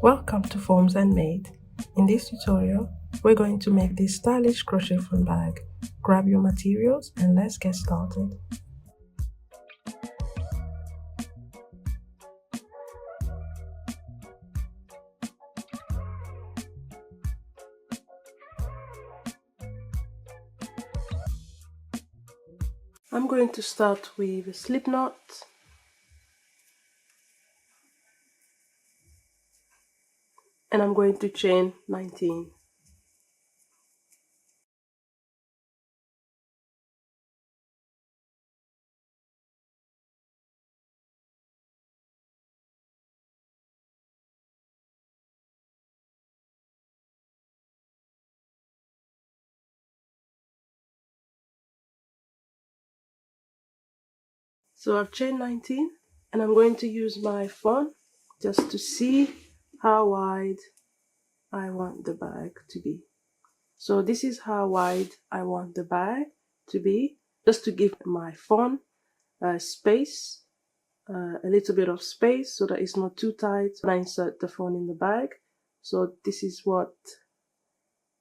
Welcome to Formesmade. In this tutorial, we're going to make this stylish crochet fun bag. Grab your materials and let's get started. I'm going to start with a slip knot. And I'm going to chain 19. So I've chained 19 and I'm going to use my phone just to see how wide I want the bag to be. So this is how wide I want the bag to be, just to give my phone space, a little bit of space so that it's not too tight when I insert the phone in the bag. So this is what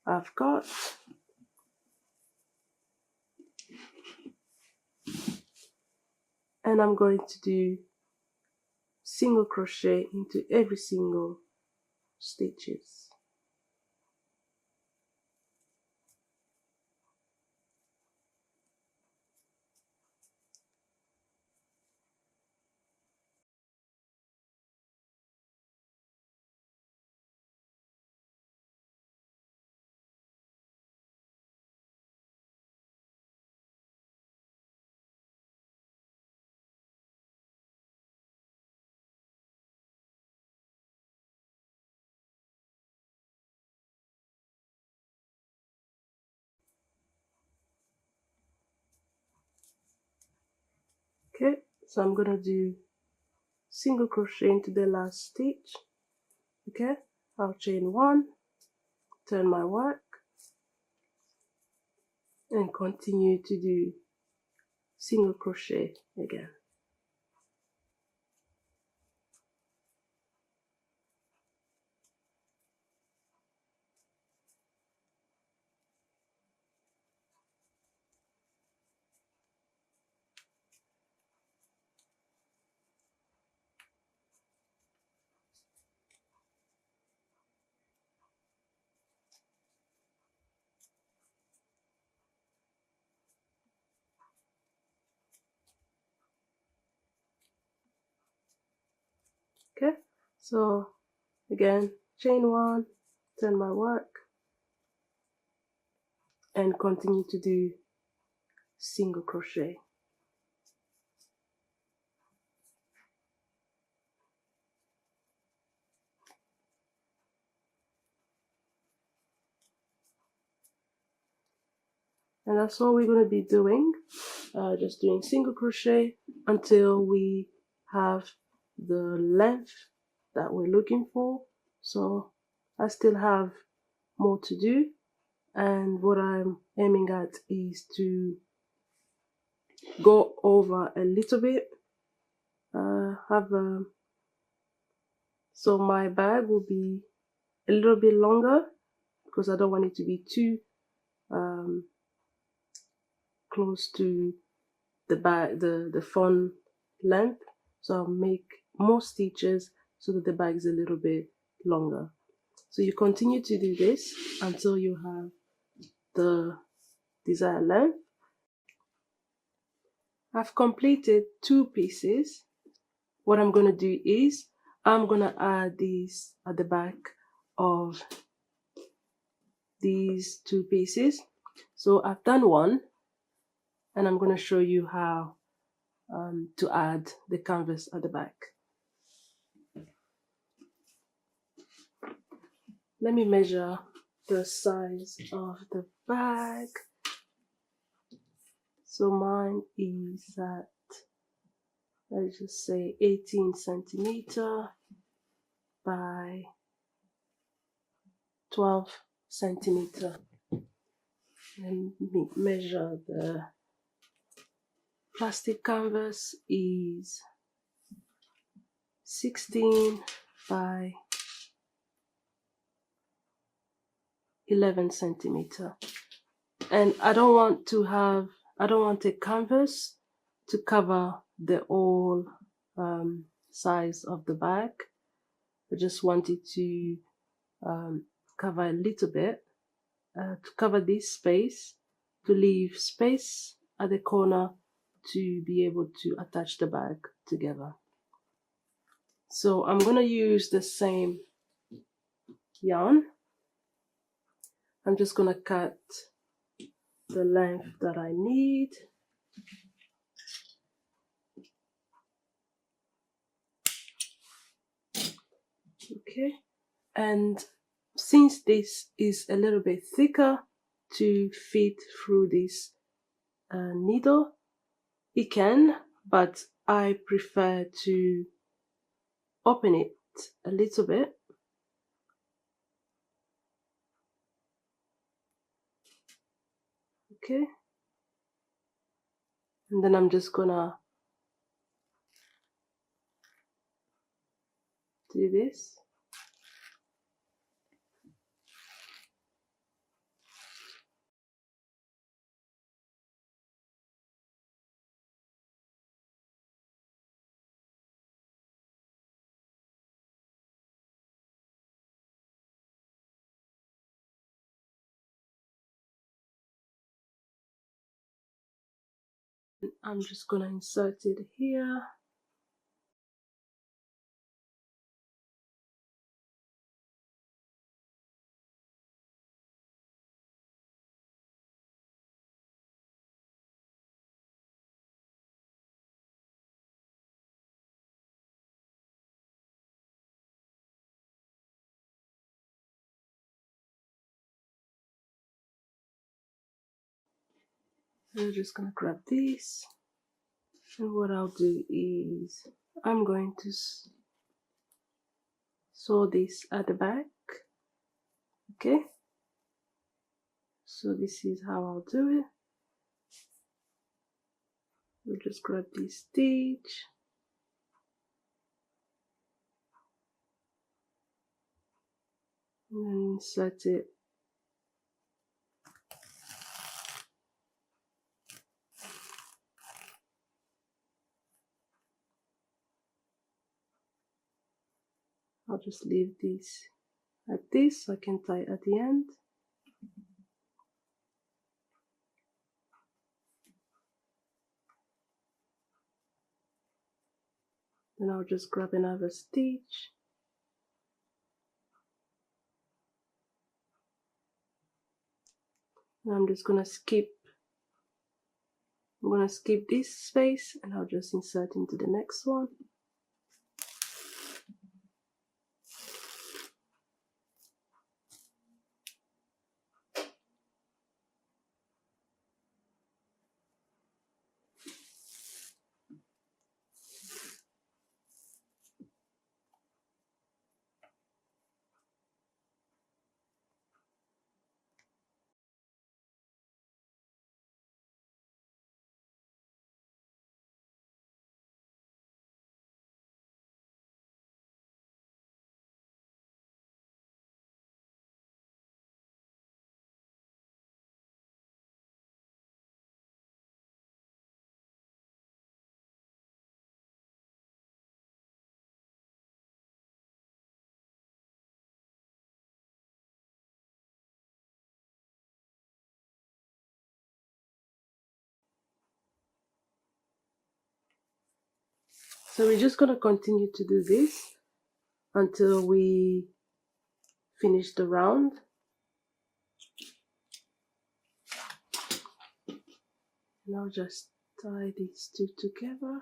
I've got. And I'm going to do single crochet into every single stitches. Okay, so I'm gonna do single crochet into the last stitch. Okay, I'll chain one, turn my work, and continue to do single crochet again. Okay, so again, chain one, turn my work, and continue to do single crochet. And that's all we're going to be doing, just doing single crochet until we have the length that we're looking for. So I still have more to do, and what I'm aiming at is to go over a little bit, so my bag will be a little bit longer because I don't want it to be too close to the bag, the phone length. So I'll make more stitches so that the bag is a little bit longer. So you continue to do this until you have the desired length. I've completed 2 pieces. What I'm going to do is I'm going to add these at the back of these 2 pieces. So I've done one, and I'm going to show you how to add the canvas at the back. Let me measure the size of the bag. So mine is at, let's just say 18 centimeter by 12 centimeter. Let me measure the plastic canvas is 16 by 11 centimeter. And I don't want a canvas to cover the whole size of the bag. I just wanted to cover a little bit, to cover this space, to leave space at the corner to be able to attach the bag together. So I'm going to use the same yarn. I'm just going to cut the length that I need. Okay, and since this is a little bit thicker to fit through this needle, it can, but I prefer to open it a little bit. Okay, and then I'm just gonna do this. I'm just gonna insert it here. I'm just gonna grab this, and what I'll do is I'm going to sew this at the back. Okay, so this is how I'll do it. We'll just grab this stitch, and then insert it I'll just leave this like this so I can tie at the end. Then I'll just grab another stitch, and I'm gonna skip this space, and I'll just insert into the next one. So we're just gonna continue to do this until we finish the round. And I'll just tie these two together.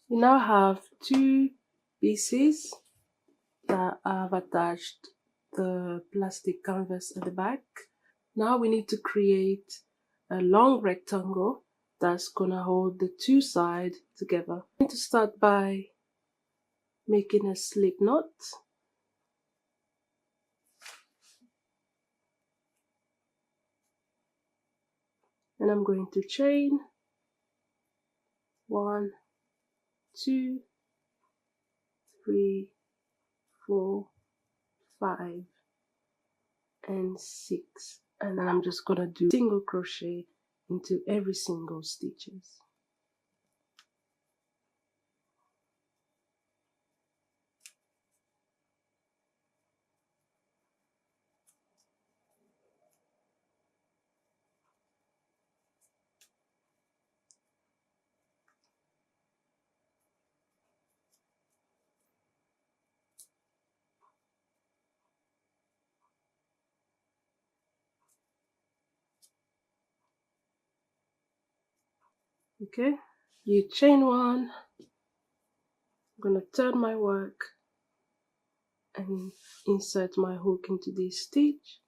We now have two pieces that I've attached the plastic canvas at the back. Now we need to create a long rectangle that's gonna hold the two sides together. I'm going to start by making a slip knot. And I'm going to chain 1, 2, 3, 4, 5, and 6. And then I'm just gonna do single crochet into every single stitches. Okay, you chain 1. I'm gonna turn my work and insert my hook into this stitch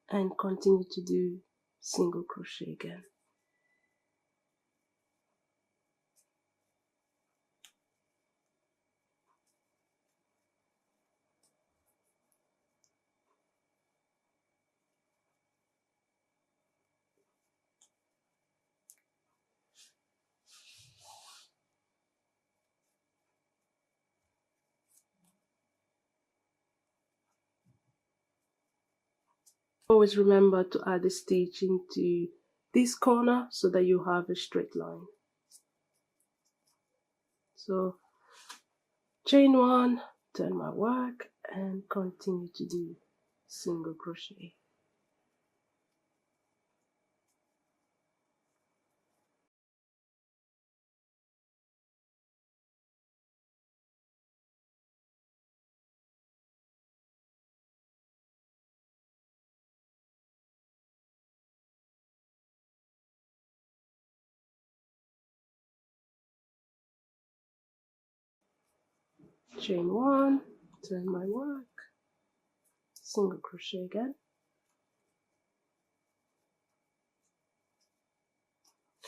and continue to do single crochet again. Always remember to add a stitch into this corner so that you have a straight line. So chain 1, turn my work and continue to do single crochet. Chain 1, turn my work, single crochet again.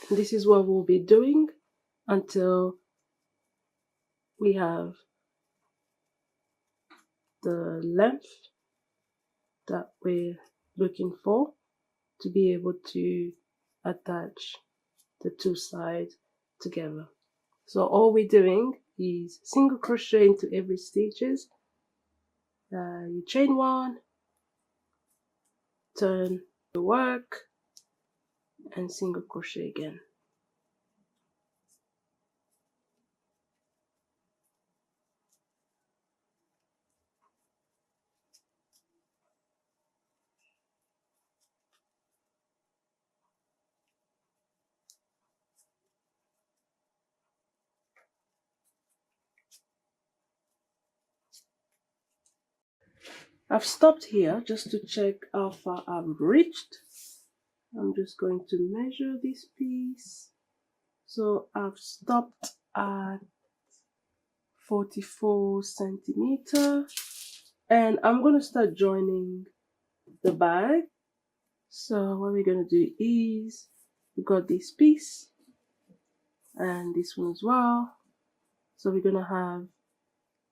And this is what we'll be doing until we have the length that we're looking for to be able to attach the two sides together. So all we're doing is single crochet into every stitches. You chain 1, turn the work, and single crochet again. I've stopped here just to check how far I've reached. I'm just going to measure this piece. So I've stopped at 44 centimeter, and I'm going to start joining the bag. So what we're going to do is, we got this piece and this one as well. So we're going to have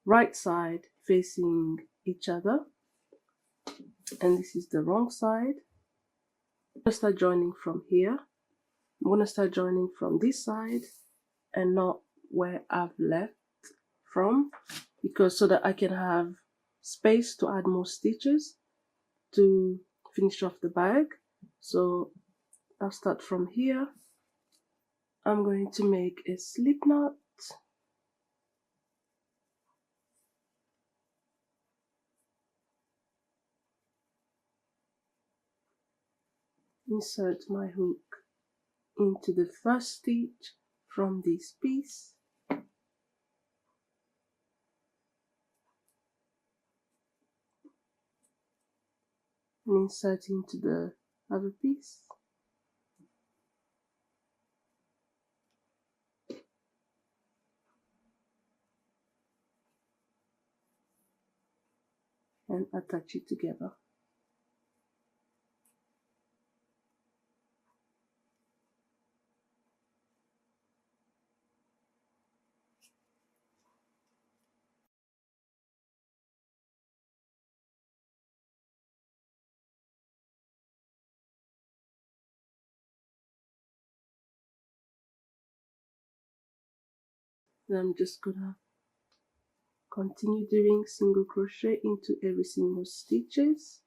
right side facing each other, and this is the wrong side. I'm going to start joining from here. I'm going to start joining from this side and not where I've left from, because so that I can have space to add more stitches to finish off the bag. So I'll start from here. I'm going to make a slip knot, insert my hook into the first stitch from this piece, and insert into the other piece, and attach it together. And I'm just gonna continue doing single crochet into every single stitches.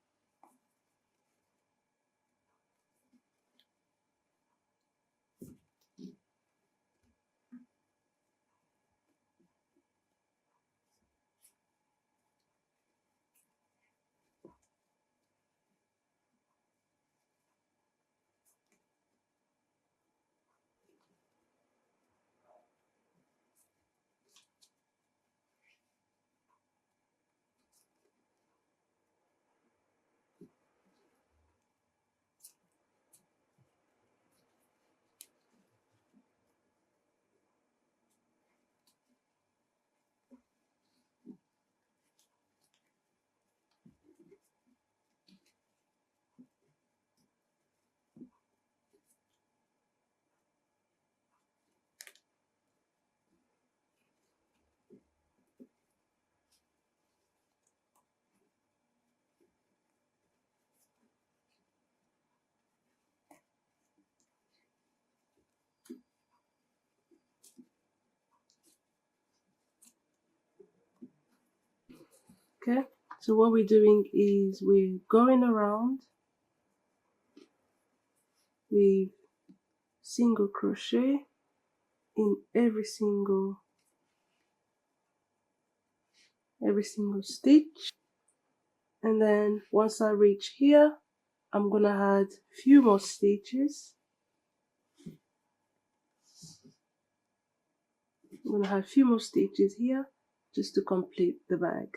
Okay, so what we're doing is we're going around with single crochet in every single stitch, and then once I reach here, I'm gonna add few more stitches. I'm gonna have a few more stitches here just to complete the bag.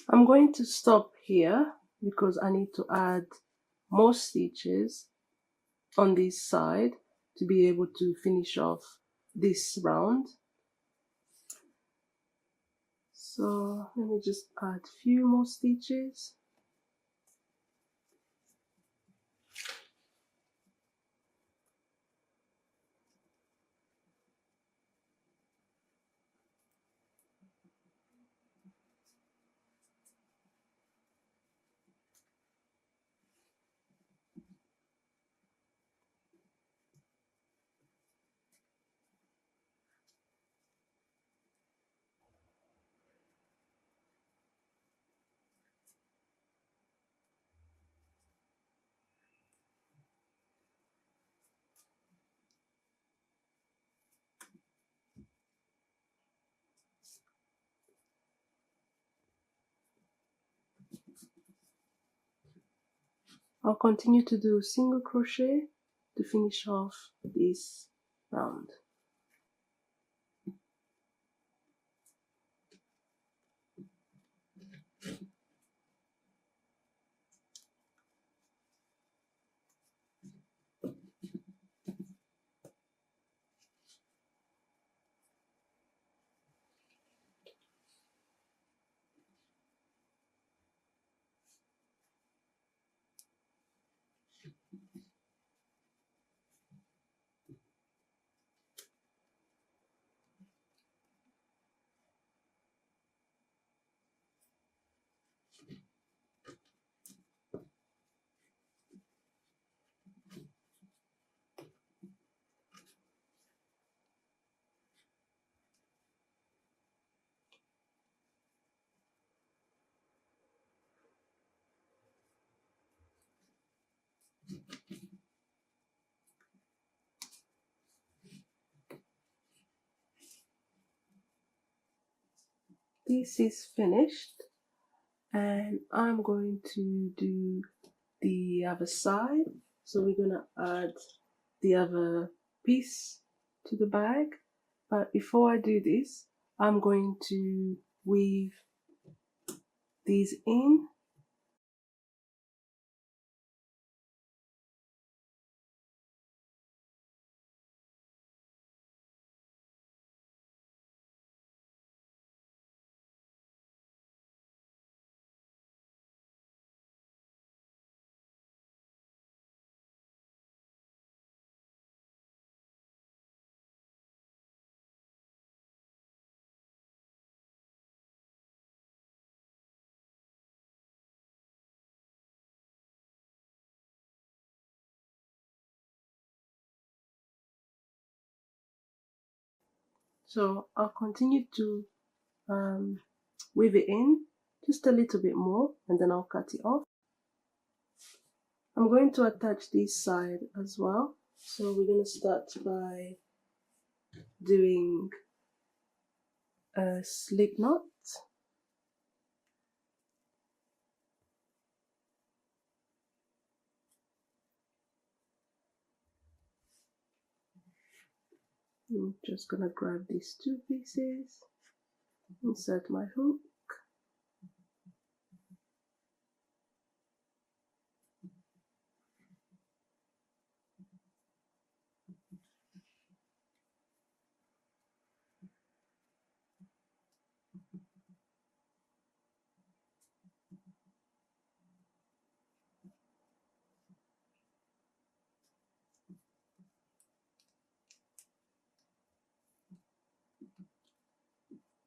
I'm going to stop here because I need to add more stitches on this side to be able to finish off this round. So let me just add a few more stitches. I'll continue to do single crochet to finish off this round. This is finished, and I'm going to do the other side. So we're gonna add the other piece to the bag, but before I do this, I'm going to weave these in. So I'll continue to weave it in just a little bit more, and then I'll cut it off. I'm going to attach this side as well, so we're going to start by doing a slip knot. I'm just going to grab these two pieces, insert my hook,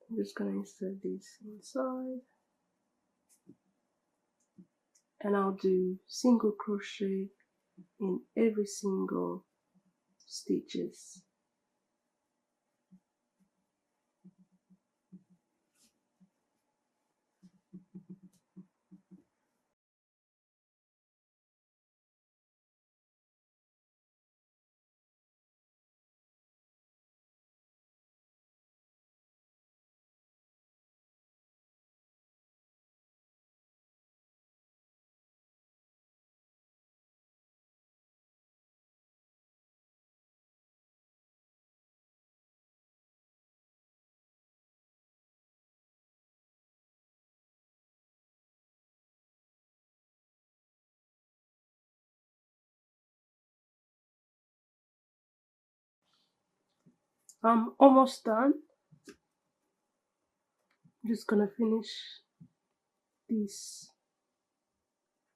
I'm just going to insert this inside, and I'll do single crochet in every single stitches. I'm almost done. I'm just gonna finish this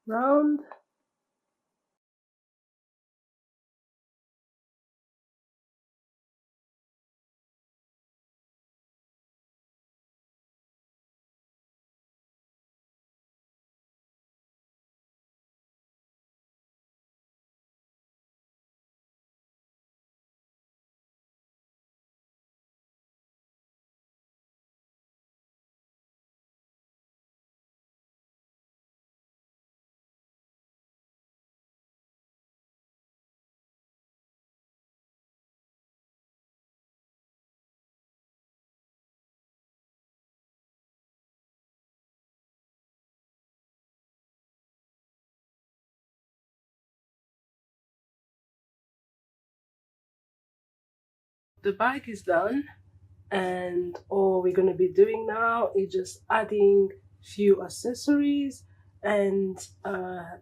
round. The bag is done, and all we're gonna be doing now is just adding few accessories, and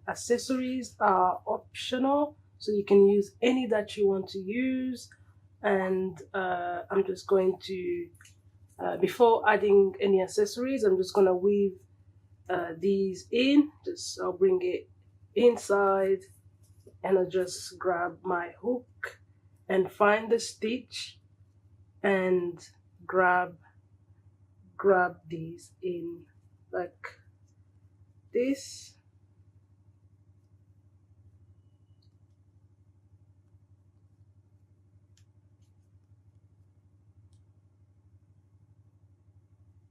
accessories are optional, so you can use any that you want to use. And I'm just going to before adding any accessories, I'm just gonna weave these in. Just I'll bring it inside, and I'll just grab my hook and find the stitch and grab these in like this.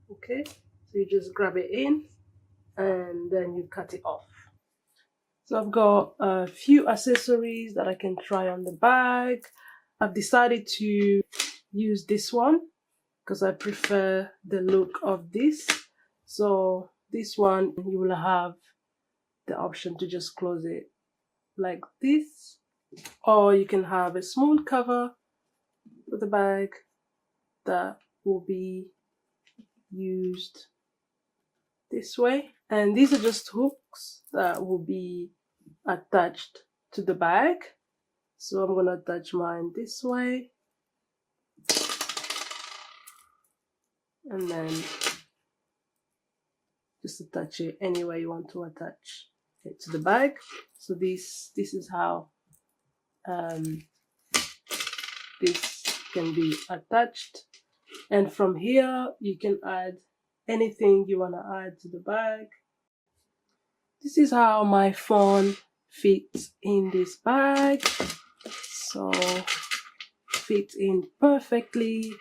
Okay, so you just grab it in and then you cut it off. So I've got a few accessories that I can try on the bag. I've decided to use this one because I prefer the look of this. So this one, you will have the option to just close it like this, or you can have a smooth cover for the bag that will be used this way. And these are just hooks that will be attached to the bag. So I'm gonna attach mine this way, and then just attach it anywhere you want to attach it to the bag. So this is how this can be attached, and from here you can add anything you want to add to the bag. This is how my phone fits in this bag. So fits in perfectly,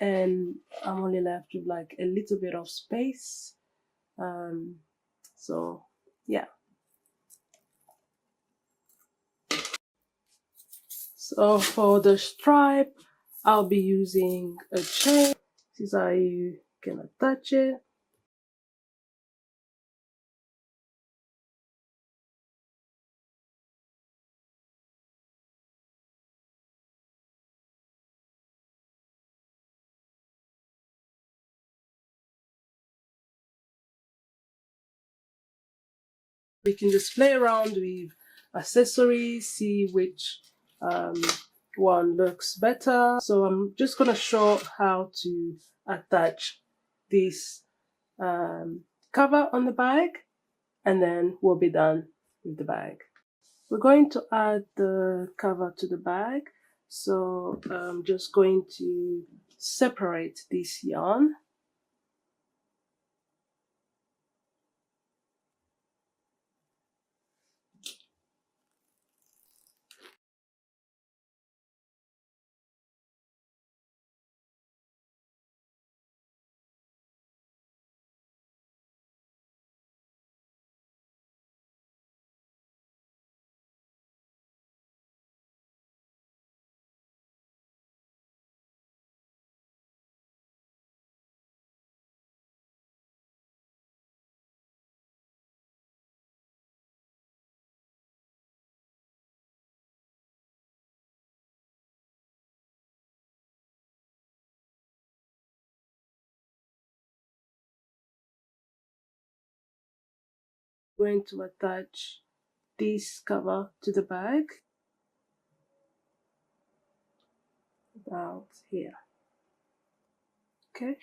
and I'm only left with like a little bit of space. So yeah. So for the stripe, I'll be using a chain. This is how you can attach it. We can just play around with accessories, see which one looks better. So I'm just gonna show how to attach this cover on the bag, and then we'll be done with the bag. We're going to add the cover to the bag, so I'm just going to separate this yarn. I'm going to attach this cover to the bag about here. Okay,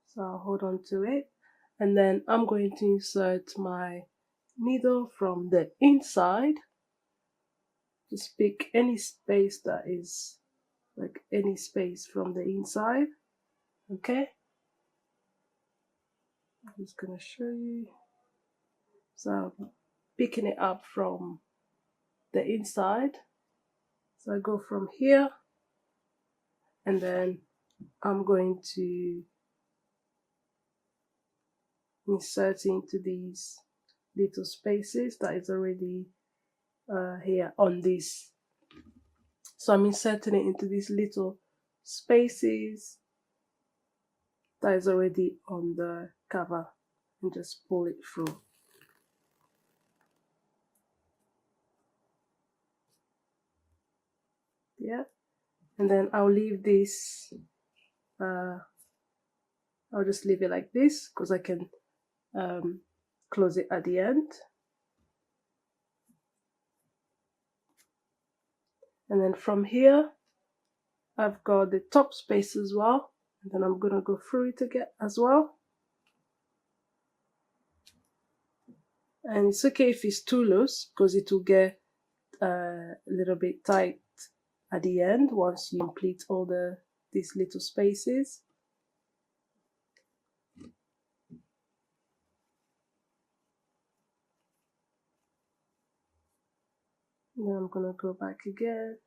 so I'll hold on to it, and then I'm going to insert my needle from the inside. Just pick any space that is like any space from the inside. Okay, I'm just gonna show you. So I'm picking it up from the inside. So I go from here, and then I'm going to insert into these little spaces that is already here on this. So I'm inserting it into these little spaces that is already on the cover, and just pull it through. Yeah, and then I'll leave this, I'll just leave it like this because I can close it at the end. And then from here, I've got the top space as well, and then I'm gonna go through it again as well. And it's okay if it's too loose because it will get a little bit tight at the end once you complete all these little spaces. And then I'm gonna go back again.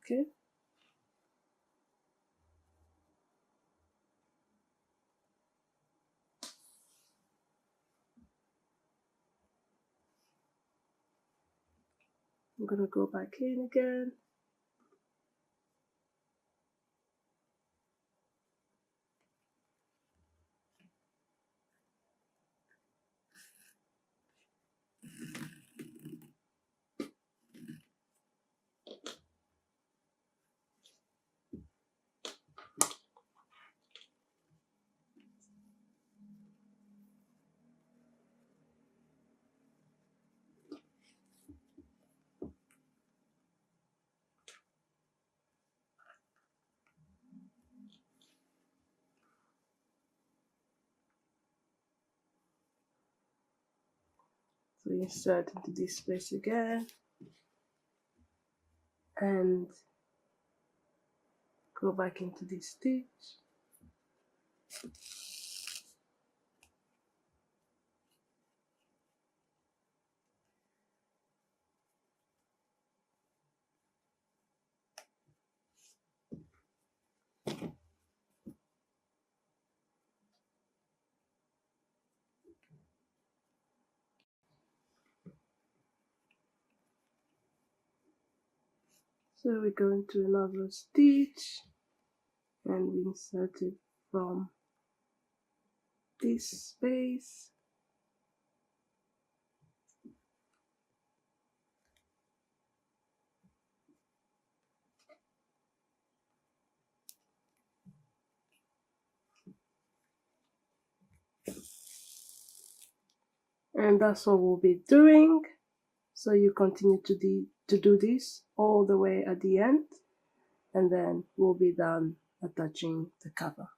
Okay. I'm gonna go back in again. So insert into this space again and go back into this stitch. So we go into another stitch and we insert it from this space. And that's what we'll be doing. So you continue to do this all the way at the end, and then we'll be done attaching the cover.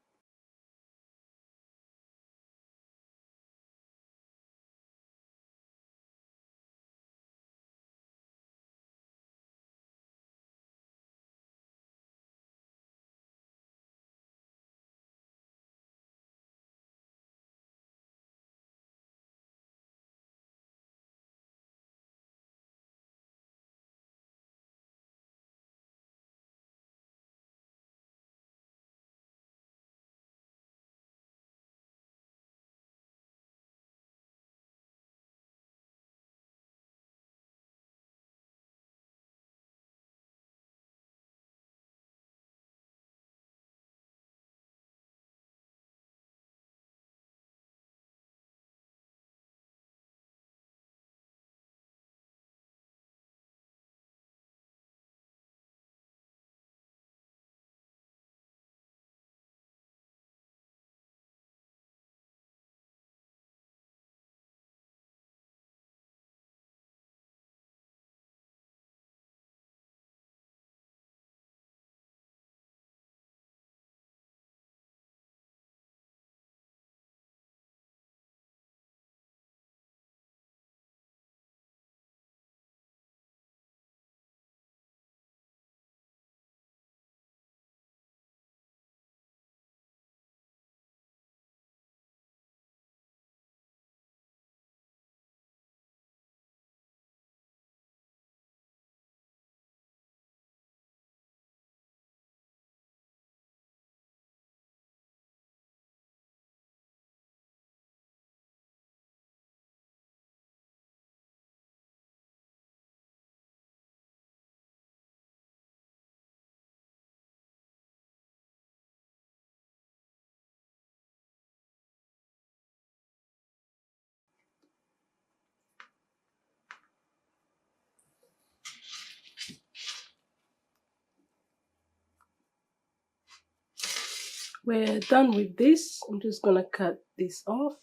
We're done with this. I'm just gonna cut this off.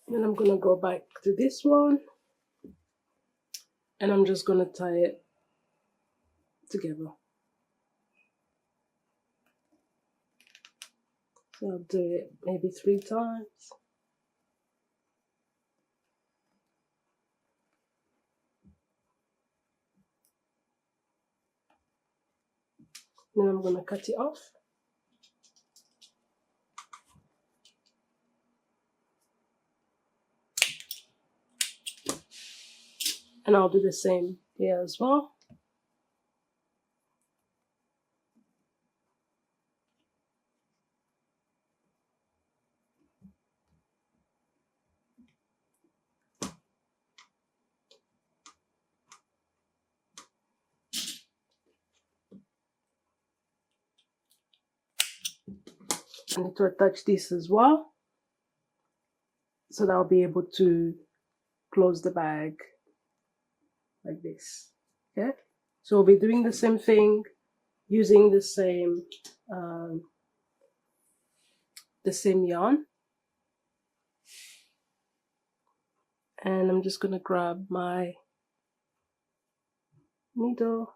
Then I'm gonna go back to this one and I'm just gonna tie it together. So I'll do it maybe 3 times. Then I'm gonna cut it off. And I'll do the same here as well. I need to attach this as well, so that I'll be able to close the bag like this. Okay, so we'll be doing the same thing, using the same yarn. And I'm just gonna grab my needle.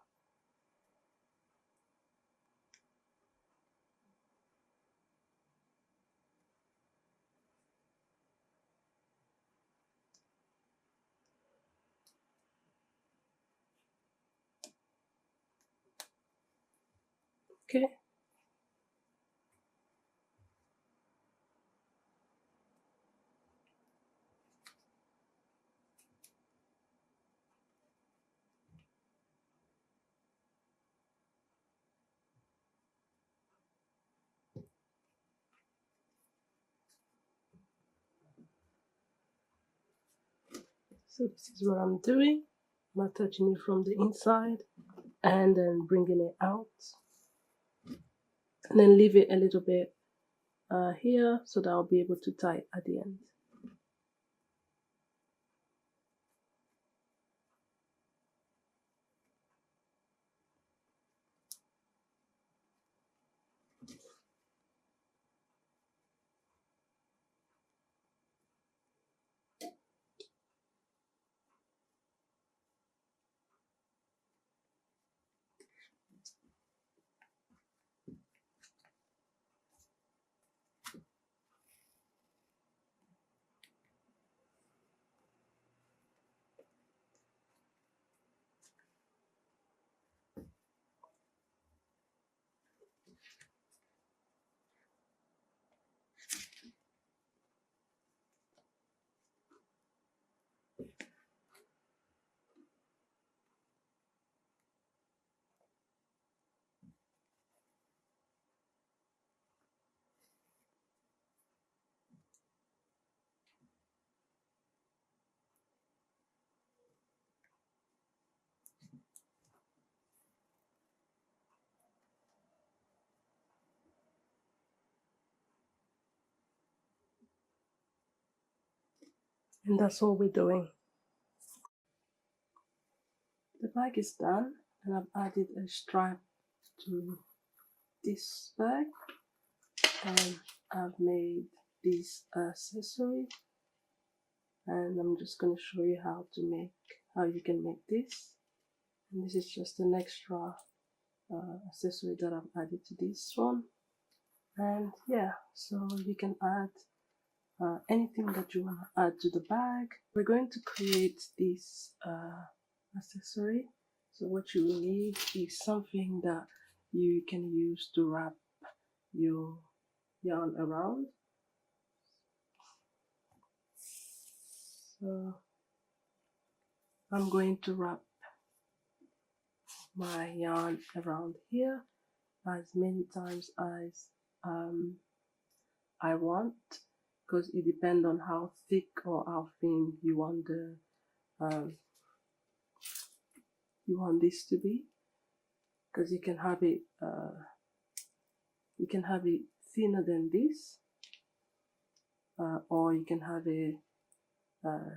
Okay. So this is what I'm doing. I'm attaching it from the inside and then bringing it out, and then leave it a little bit here so that I'll be able to tie it at the end. And that's all we're doing. The bag is done, and I've added a strap to this bag, and I've made this accessory, and I'm just going to show you how you can make this. And this is just an extra accessory that I've added to this one. And yeah, so you can add anything that you want to add to the bag. We're going to create this accessory. So what you will need is something that you can use to wrap your yarn around. So I'm going to wrap my yarn around here as many times as I want, because it depends on how thick or how thin you want this to be. Because you can have it thinner than this, or you can have it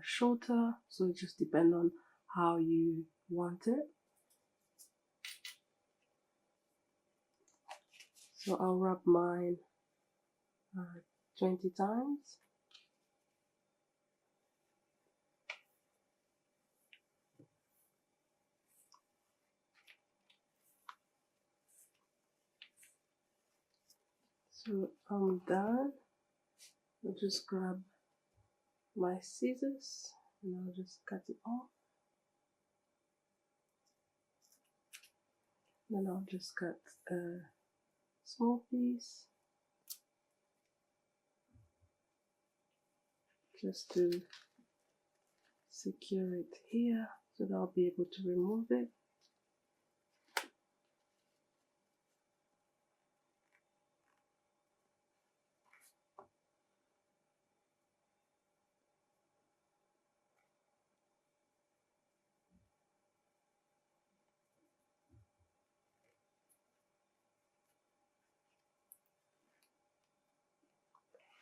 shorter. So it just depends on how you want it. So I'll wrap mine 20 times. So I'm done. I'll just grab my scissors and I'll just cut it off. Then I'll just cut a small piece just to secure it here so that I'll be able to remove it.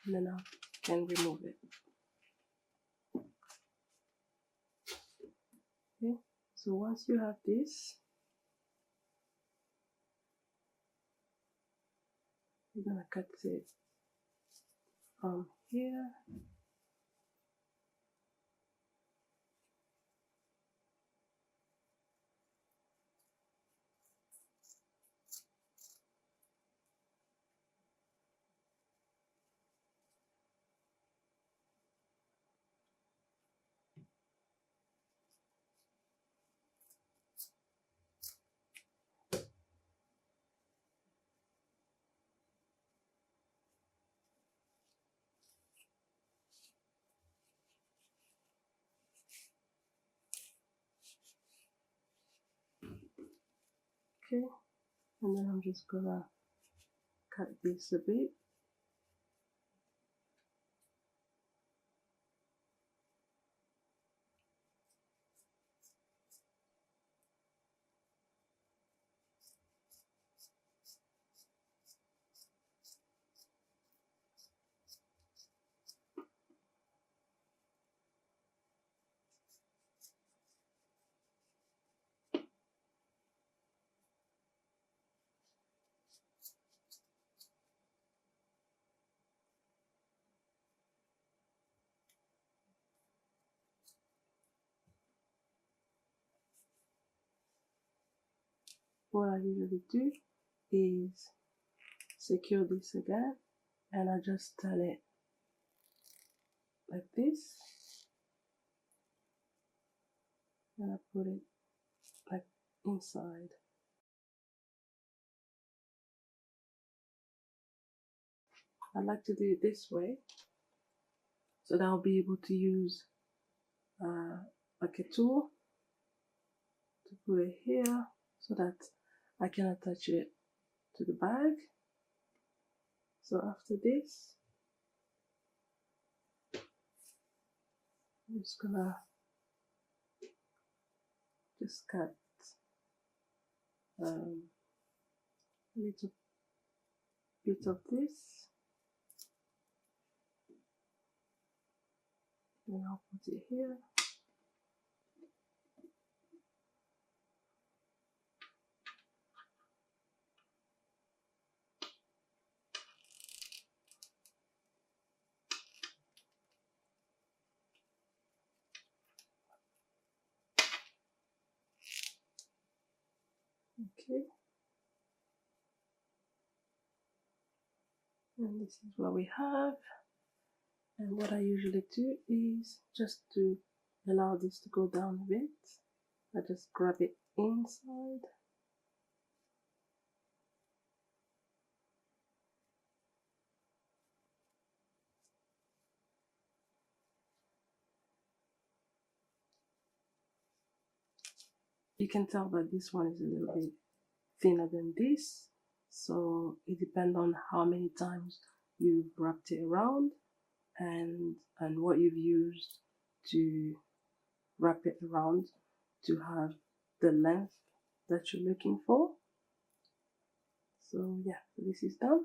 And then I can remove it. Okay, so once you have this, you're gonna cut it from here. Okay, and then I'm just gonna cut this a bit. what I usually do is secure this again, and I just turn it like this, and I put it like inside. I like to do it this way so that I'll be able to use like a tool to put it here so that I can attach it to the bag. So after this, I'm just gonna just cut a little bit of this, and I'll put it here. Okay, and this is what we have. And what I usually do is just to allow this to go down a bit, I just grab it inside. You can tell that this one is a little bit thinner than this, so it depends on how many times you've wrapped it around and what you've used to wrap it around to have the length that you're looking for. So yeah, this is done.